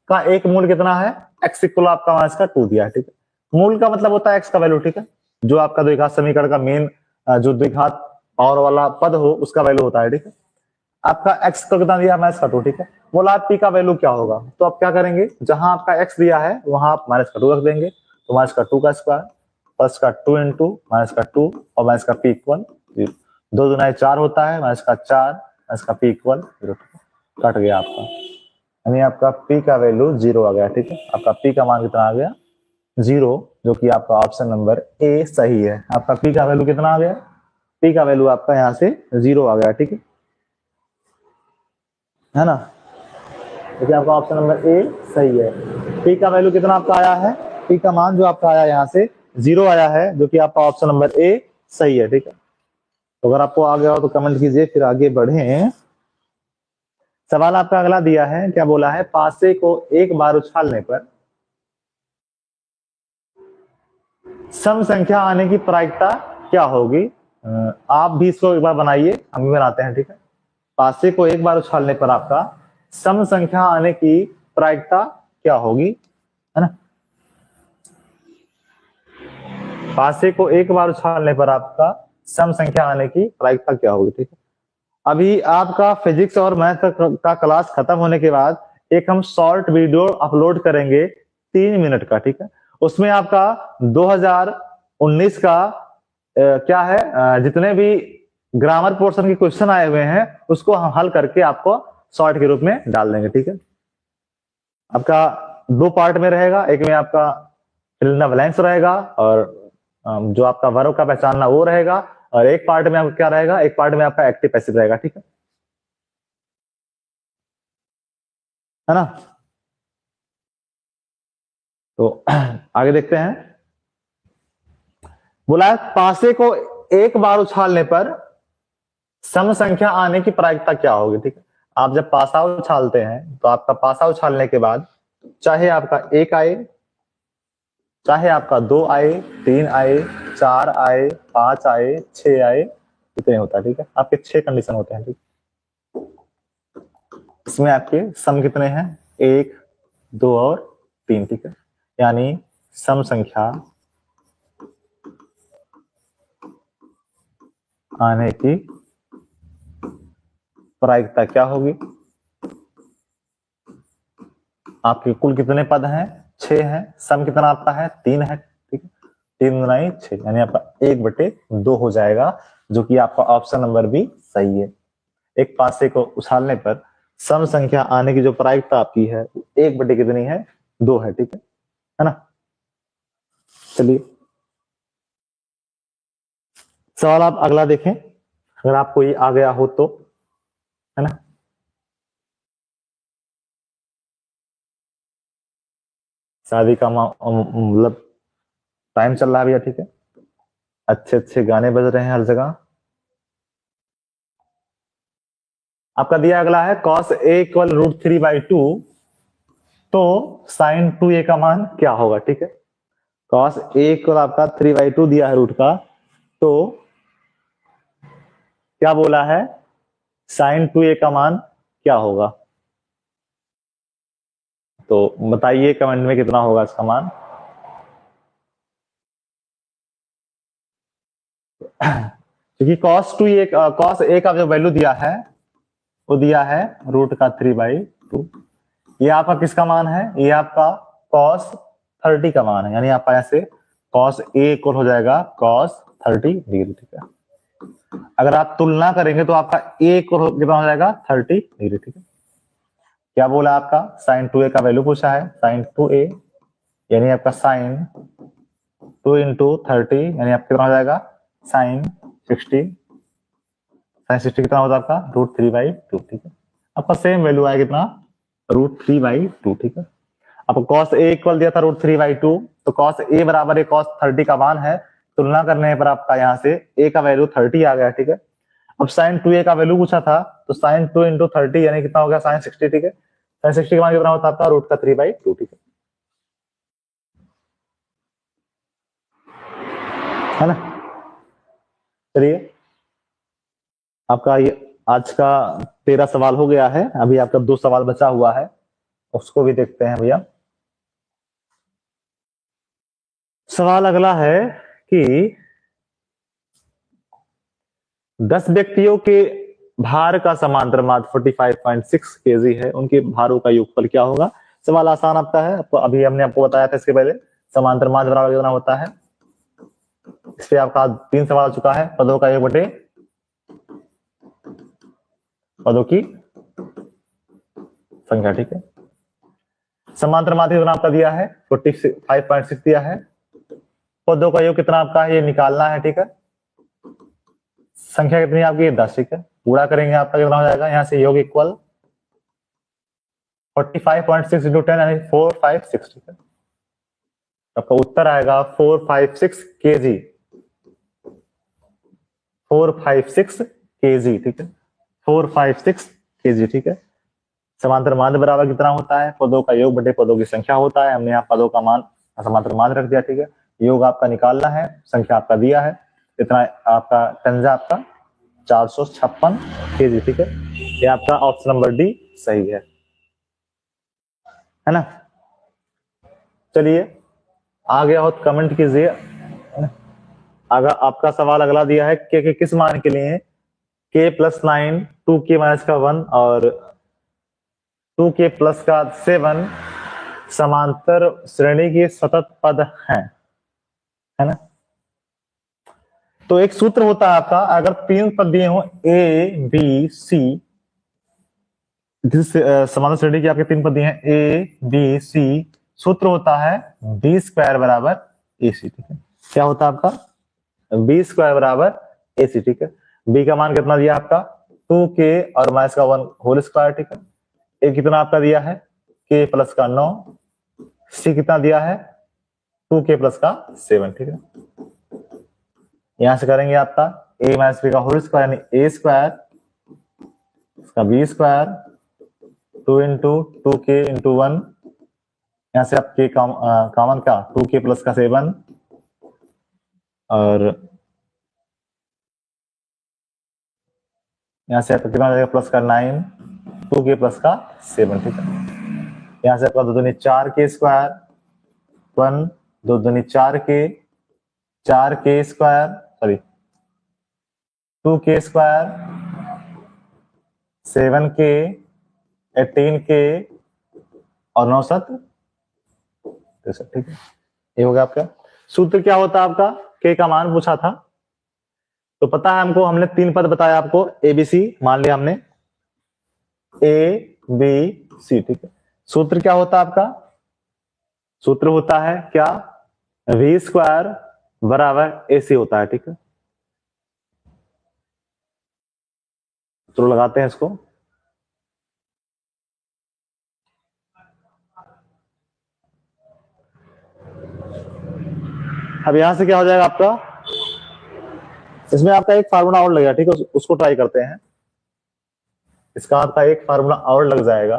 का एक मूल कितना है, एक्स इक्वल आपका माइनस का 2 दिया है, ठीक है। मूल का मतलब होता है एक्स का वैल्यू, ठीक है, जो आपका द्विघात समीकरण का मेन जो द्विघात और वाला पद हो उसका वैल्यू होता है, ठीक है। आपका x को कितना दिया माइनस का 2, ठीक है। बोला आप p का वैल्यू क्या होगा, तो आप क्या करेंगे, जहां आपका x दिया है वहां आप माइनस का 2 रख देंगे, तो माइनस का 2 का स्क्वायर प्लस का 2 इंटू माइनस का 2 और माइनस का p इक्वल 0, 2 दूना 4 होता है, माइनस का 4 माइनस का p इक्वल 0, कट गया आपका, यानी आपका p का वैल्यू 0 आ गया, ठीक है। आपका p का मान कितना आ गया 0, जो कि आपका ऑप्शन नंबर ए सही है। आपका p का वैल्यू कितना आ गया, p का वैल्यू आपका यहाँ से 0 आ गया, ठीक है ना। देखिए आपका ऑप्शन नंबर ए सही है। पी का वैल्यू कितना आपका आया है, पी का मान जो आपका आया यहाँ से 0 आया है, जो कि आपका ऑप्शन नंबर ए सही है, ठीक है। तो अगर आपको आ गया हो तो कमेंट कीजिए, फिर आगे बढ़े। सवाल आपका अगला दिया है, क्या बोला है, पासे को एक बार उछालने पर सम संख्या आने की प्रायिकता क्या होगी। आप भी इसको एक बार बनाइए, हम भी बनाते हैं, ठीक है। पासे को एक बार उछालने पर आपका सम संख्या आने की प्रायिकता क्या होगी, है ना। पासे को एक बार उछालने पर आपका सम संख्या आने की प्रायिकता क्या होगी, ठीक है। अभी आपका फिजिक्स और मैथ का क्लास खत्म होने के बाद एक हम शॉर्ट वीडियो अपलोड करेंगे 3 मिनट का, ठीक है। उसमें आपका 2019 का क्या है जितने भी ग्रामर पोर्शन के क्वेश्चन आए हुए हैं उसको हम हल करके आपको शॉर्ट के रूप में डाल देंगे, ठीक है। आपका 2 पार्ट में रहेगा, एक में आपका फिल इन द ब्लैंक्स रहेगा और जो आपका वर्ब का पहचानना वो रहेगा, और एक पार्ट में आपका क्या रहेगा, एक पार्ट में आपका एक्टिव पैसिव रहेगा, ठीक है ना। तो आगे देखते हैं। बोला है पासे को एक बार उछालने पर सम संख्या आने की प्रायिकता क्या होगी, ठीक है। आप जब पासा उछालते हैं तो आपका पासा उछालने के बाद चाहे आपका एक आए, चाहे आपका 2 आए, 3 आए, 4 आए, 5 आए, 6 आए, इतने होता है, ठीक है। आपके 6 कंडीशन होते हैं, ठीक। इसमें आपके सम कितने हैं, 1, 2 और 3, ठीक है। यानी सम संख्या आने की प्रायिकता क्या होगी। आपके कुल कितने पद हैं, 6 हैं। सम कितना आपका है, 3 है, ठीक है। 3 गुना 6 यानी आपका 1/2 हो जाएगा, जो कि आपका ऑप्शन नंबर बी सही है। एक पासे को उछालने पर सम संख्या आने की जो प्रायिकता आपकी है 1/2 कितनी है, 2 है, ठीक है ना। चलिए सवाल आप अगला देखें, अगर आपको ये आ गया हो तो, है ना। शादी का मतलब टाइम चल रहा है भैया, ठीक है। अच्छे अच्छे गाने बज रहे हैं हर जगह। आपका दिया अगला है cos a = √3/2, तो sin 2a का मान क्या होगा, ठीक है। cos a को आपका 3/2 दिया है रूट का, तो क्या बोला है, sin 2a का मान क्या होगा। तो बताइए कमेंट में कितना होगा इसका मान। क्योंकि cos a का जो वैल्यू दिया है वो दिया है रूट का 3/2। ये आपका किसका मान है, ये आपका cos 30 का मान है, यानी आपका ऐसे cos a इक्वल हो जाएगा cos 30 डिग्री, ठीक है। अगर आप तुलना करेंगे तो आपका a इक्वल कितना हो जाएगा, 30 डिग्री, ठीक है। क्या बोला आपका, sin 2a का वैल्यू पूछा है, sin 2a यानी आपका sin 2 × 30 यानी आपका कितना हो जाएगा, sin 60। sin 60 कितना होता है आपका, √3/2, ठीक है। आपका सेम वैल्यू आया कितना, √3/2, ठीक है। आपको cos a इक्वल दिया था √3/2, तो cos a बराबर है cos 30 का मान है। तुलना करने पर आपका यहाँ से a का वैल्यू 30 आ गया, ठीक है। अब sin 2a का वैल्यू पूछा था, तो sin 2 × 30 यानी कितना हो गया, sin 60, ठीक है। sin 60 का मान कितना होता है आपका, √3/2, ठीक है ना। चलिए आपका ये आज का 13 सवाल हो गया है, अभी आपका 2 सवाल बचा हुआ है, उसको भी देखते हैं भैया। सवाल अगला है कि 10 व्यक्तियों के भार का समांतर माध्य 45.6 kg है, उनके भारों का योगफल क्या होगा। सवाल आसान आपका है, आपको अभी हमने आपको बताया था इसके पहले, समांतर माध्य बराबर कितना होता है। इस पे आपका 3 सवाल आ चुका है, पदों का योग बटे पदों की संख्या, ठीक है। समांतर माध्य कितना आपका दिया है, 45.6 दिया है। पदों का योग कितना आपका है, ये निकालना है, ठीक है। संख्या कितनी आपकी, 10, ठीक है। पूरा करेंगे आपका कितना हो जाएगा, यहाँ से योग इक्वल 45.6 × 10 यानी 456, ठीक है। आपका उत्तर आएगा 456 kg, 456 kg, ठीक है। 456 kg, ठीक है। समांतर माध्य बराबर कितना होता है, पदों का योग बटे पदों की संख्या होता है। हमने यहाँ पदों का मान समांतर माध्य रख दिया, ठीक है। योग आपका निकालना है, संख्या आपका दिया है, इतना आपका तंजा आपका 456 kg, ठीक है। ये आपका ऑप्शन नंबर डी सही है ना। चलिए आगे हो तो कमेंट कीजिए। अगर आपका सवाल अगला दिया है के किस मान के लिए, k + 9, 2k - 1 और 2k + 7 समांतर श्रेणी के सतत पद हैं, है ना। तो एक सूत्र होता है आपका, अगर 3 पद दिए हो a b c, जिस समांतर श्रेणी के आपके 3 पद दिए हैं a b c, सूत्र होता है b² = ac, ठीक है। क्या होता है आपका, b² = ac, ठीक है। b का मान कितना दिया आपका, 2k और -1 होल स्क्वायर, ठीक है। a कितना आपका दिया है, k + 9, c कितना दिया है, 2k + 7, ठीक है। यहां से करेंगे आपका a माइनस बी का होल स्क्वायर यानी a स्क्वायर इसका b square 2 into 2k into 1, यहाँ से आप k कॉमन का 2k प्लस का 7 और यहाँ से आपका कितना हो जाएगा प्लस का 9 2k प्लस का 7, ठीक है। यहाँ से आपका 2 दूनी 4k स्क्वायर 1 2 दूनी 4k square sorry 2k square 7k 18k और 9 7, ठीक है। ये हो गया आपका सूत्र। क्या होता है आपका k का मान पूछा था, तो पता है हमको, हमने 3 पद बताया आपको ABC, मान लिया हमने ABC, ठीक है। सूत्र क्या होता है आपका, सूत्र होता है क्या v स्क्वायर बराबर AC होता है, ठीक है। तो लगाते हैं इसको, अब यहां से क्या हो जाएगा आपका, इसमें आपका एक फार्मूला और लगेगा, ठीक है, उसको ट्राई करते हैं। इसका आपका एक फार्मूला और लग जाएगा,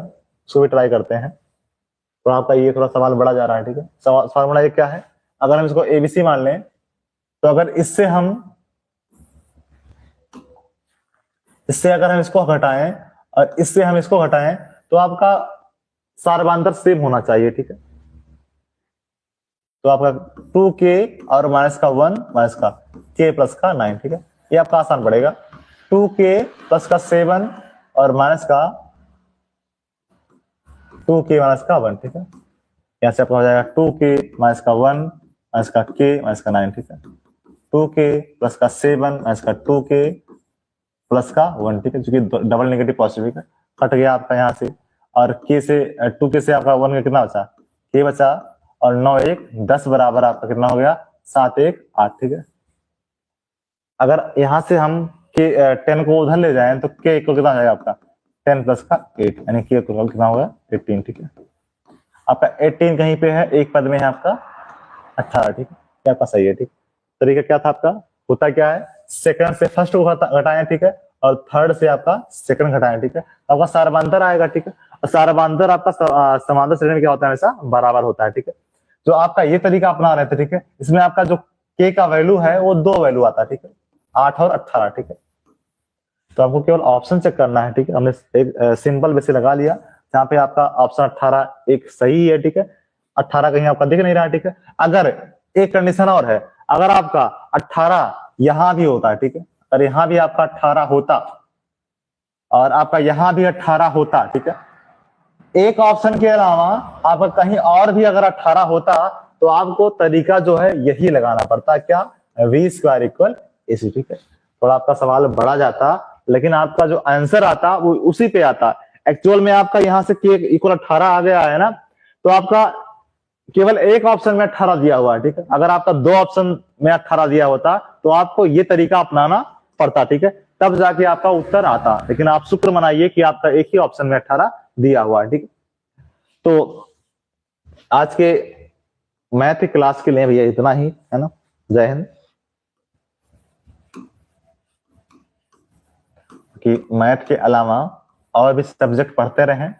उसको भी ट्राई करते हैं। तो आपका ये थोड़ा सवाल बढ़ा जा रहा है, ठीक है। फार्मूला ये क्या है, अगर हम इसको ABC मान लें, तो अगर इससे अगर हम इसको घटाएं और इससे हम इसको घटाएं, तो आपका सार्वधातुक सेम होना चाहिए, ठीक है। तो आपका 2k और माइनस का 1 माइनस का k प्लस का 9, ठीक है। ये आपका आसान पड़ेगा, 2k प्लस का 7 और माइनस का 2k माइनस का 1, ठीक है। यहाँ से आपका हो जाएगा 2k माइनस का 1 माइनस का k माइनस का 9, ठीक है। 2k प्लस का 7 माइनस का 2k प्लस का 1, ठीक है, जो कि डबल नेगेटिव पॉजिटिव है, कट गया आपका यहाँ से। और k से 2k से आपका 1 का कितना बचा, k बचा, और 9 1 10 बराबर आपका कितना हो गया 7 1 8, ठीक है। अगर यहां से हम k 10 को उधर ले जाएं तो k इक्वल कितना हो जाएगा आपका 10 प्लस का 8 यानी k इक्वल कितना होगा 18, ठीक है। आपका 18 कहीं पे है, एक पद में है आपका 18, ठीक है, ये आपका सही है, ठीक। तरीका क्या था आपका, होता क्या है, सेकंड से फर्स्ट को घटाएं, ठीक है, और थर्ड से आपका सेकंड घटाएं, ठीक है, आपका सार्वधातुक आएगा, ठीक है। और सार्वधातुक आपका समांतर श्रेणी में क्या होता है, हमेशा बराबर होता है, ठीक है। जो आपका ये तरीका अपना रहे थे, ठीक है, इसमें आपका जो k का वैल्यू है वो 2 वैल्यू आता है, ठीक है, 8 और 18, ठीक है। तो आपको केवल ऑप्शन चेक करना है, ठीक है। हमने एक सिंपल वैसे लगा लिया, जहाँ पे आपका ऑप्शन 18 एक सही है, ठीक है। 18 कहीं आपका दिख नहीं रहा है, ठीक है। अगर एक कंडीशन और है, अगर आपका 18 यहां भी होता है, ठीक है, अगर यहां भी आपका 18 होता और आपका यहां भी 18 होता, ठीक है, एक ऑप्शन के अलावा आपका कहीं और भी अगर 18 होता, तो आपको तरीका जो है यही लगाना पड़ता, क्या, v स्क्वायर इक्वल AC, ठीक है। थोड़ा आपका सवाल बढ़ा जाता, लेकिन आपका जो आंसर आता वो उसी पे आता। एक्चुअल में आपका यहां से k इक्वल 18 आ गया है ना, तो आपका केवल एक ऑप्शन में 18 दिया हुआ है, ठीक है। अगर आपका 2 ऑप्शन में 18 दिया होता तो आपको ये तरीका अपनाना पड़ता, ठीक है, तब जाके आपका उत्तर आता। लेकिन आप शुक्र मनाइए कि आपका एक ही ऑप्शन में 18 दिया हुआ है, ठीक है। तो आज के मैथ क्लास के लिए भैया इतना ही है ना। जय हिंद। कि मैथ के अलावा और भी सब्जेक्ट पढ़ते रहें,